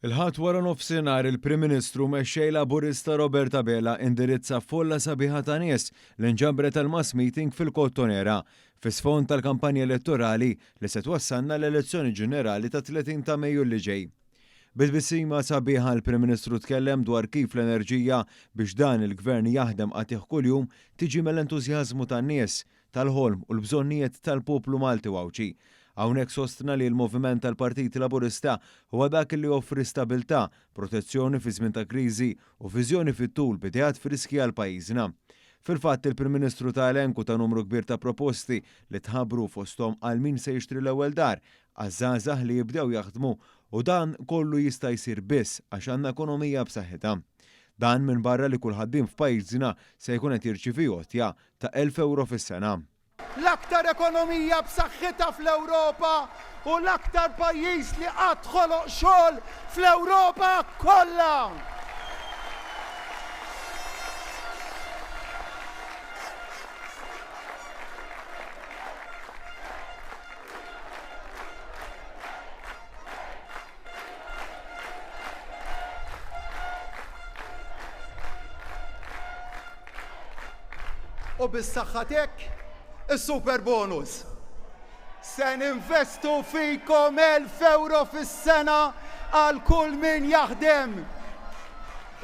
Il-ħadd wara nofsinhar il-Prim Ministru mexxej Laburista Roberta Bela indirizza folla sabiħa ta' nies li nġabret tal-mass meeting fil-Kottonera fis-sfond tal-kampanja elettorali li se twassalna l-elezzjoni ġenerali ta' 30 ta' Mejju li ġej. Bit-bissima sabiħa l-Prim Ministru tkellem dwar kif l-enerġija biex dan il-Gvern jaħdem qatih kuljum tiġi mill-entużjażmu tan-nies, tal-ħolm u l-bżonnijiet tal-poplu Malti Wawċi. Hawnhekk sostna li l-Moviment tal-Partit Laburista huwa dak li joffri stabilità, protezzjoni fi żmien ta' kriżi u viżjoni fit-tul b'idejat friski għal pajjiżna. Fil-fatt il-Prim Ministru ta' elenku ta' numru kbir ta' proposti li tħabbru fosthom għal min se jixtri l-ewwel dar, għaż-żgħażagħ li jibdew jaħdmu u dan kollu jista' jsir biss għax għandna ekonomija b'saħħitha. Dan minn barra li kull ħaddiem f'pajjiżna se jkun qed jirċievi għotja ta' 1,000 euro fis-sena. L-aktar ekonomija b'saħħitha fl-Ewropa u l-aktar pajjiż li qatt ħoloq xogħol fl-Ewropa kollha. U bis-saħħatek is-super bonus. Se ninvestu fikom 1,000 euro fis-sena għal kull min jaħdem.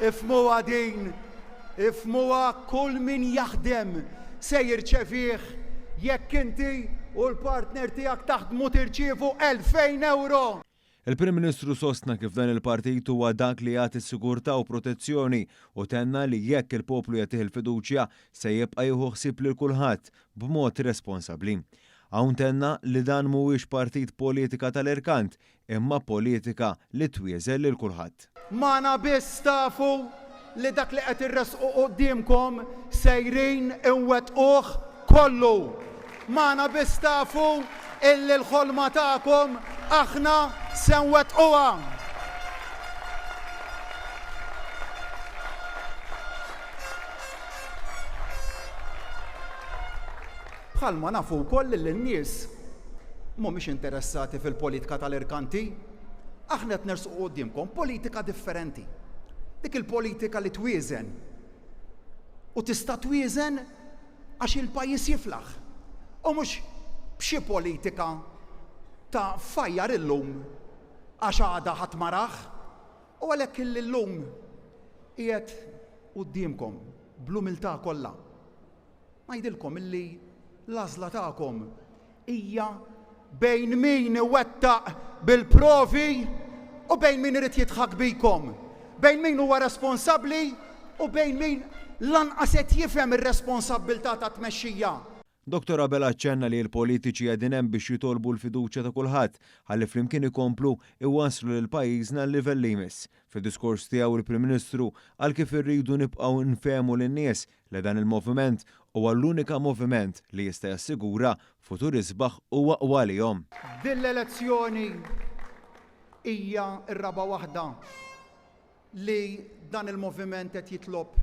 Ifmuha din, ifmuha kull min jaħdem se jirċevih jekk inti u l-partner tiegħek taħdmu tirċievu 2,000 euro. Il-Prim Ministru sostna kif dan il-partit huwa dak li jagħti sigurtà u protezzjoni u tenna li jekk il-poplu jagħtih il-fiduċja se jibqa' jieħu ħsieb lil kulħadd b'mod responsabbli. Hawn tenna li dan mhuwiex partit politika tal-irkant, imma politika li twieżel lil kulħadd. M'għana biss tafu li dak li qed irresqu qudiemkom sejrin inwettquh kollu. M'għana biss tafu illi l-ħolma tagħkom aħna se nwettquha. Bħalma nafu wkoll li n-nies mhumiex interessati fil-politika tal-irkanti, aħna qed nersqu qudiemkom politika differenti. Dik il-politika li twieżen u tista' twieżen għax il-pajjiż jiflaħ. U mhux b'xi politika ta' fajjar illum għax għada ħadd maraħ u għalhekk illum qiegħed qudiemkom bl-umiltà kollha. Ngħidilkom illi l-għażla tagħkom hija bejn min iwettaq bil-provi u bejn min irid jidħak bikom, bejn min huwa responsabbli u bejn min lanqas qed jifhem ir-responsabbiltà ta' tmexxija. Dr. Bela ċenna li l-politiċi qegħdin hemm biex jitolbu l-fiduċja ta' kulħadd ħalli flimkien ikomplu iwasslu lil pajjiżna l-livell li jmiss. Fid-diskors tiegħu il-Prim Ministru għal kif irridu nibqgħu nfehmu lin-nies li dan il-moviment huwa l-unika moviment li jista' jassigura futur isbaħ u aqwa lihom. Din l-elezzjoni hija r-raba waħda li dan il-moviment qed jitlob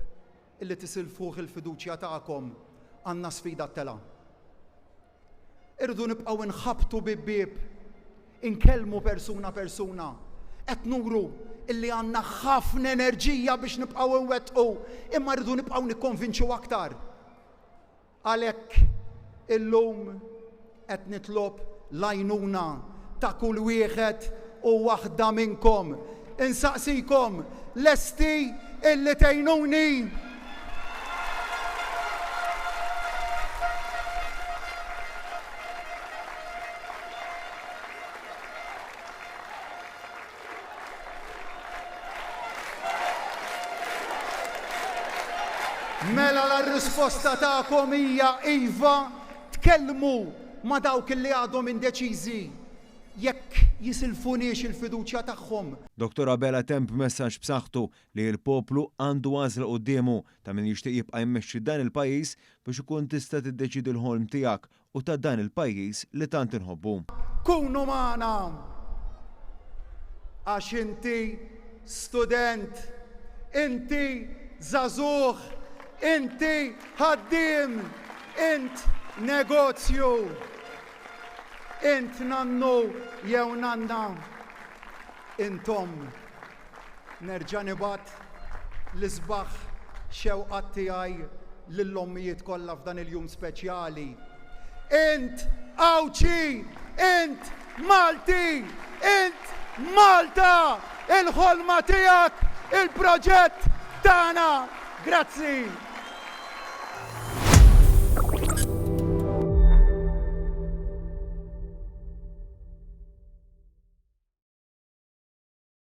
illi tisilfuh il-fiduċja tagħkom. Għandna sfida t-tela. Irridu nibqgħu nħabtu bib-bieb, inkellmu persuna, qed nuru illi għandna ħafna enerġija biex nibqgħu nwettqu, imma rridu nibqgħu nikkonvinċu aktar. Għalhekk illum qed nitlob l-għajnuna ta' kull wieħed u waħda minnkom. Insaqsikom lesti illi tgħinuni. Mela l-risposta tagħkom hija iva, tkellmu ma' dawk li għadhom indeċiżi jekk jisilfunix il-fiduċja tagħhom. Dr. Bela temp messaġġ b'saħħtu li l-poplu għandu għażla qudiemu ta' min jixtieq jibqa' jmexxi dan il-pajjiż biex ikun tista' tiddeċidi l-ħolm tiegħek u ta' dan il-pajjiż li tant inħobbu. Kunu magħna għax inti student, inti żagħżugħ, inti ħaddiem, int negozju, int nannu jew nanna, intom nerġa' nibgħat l-isbaħ xewqat tiegħi lill-ommijiet kollha f'dan il-jum speċjali. Int Awċi, int Malti, int Malta, il-ħolma tiegħek, il-proġett tagħna. Grazzi.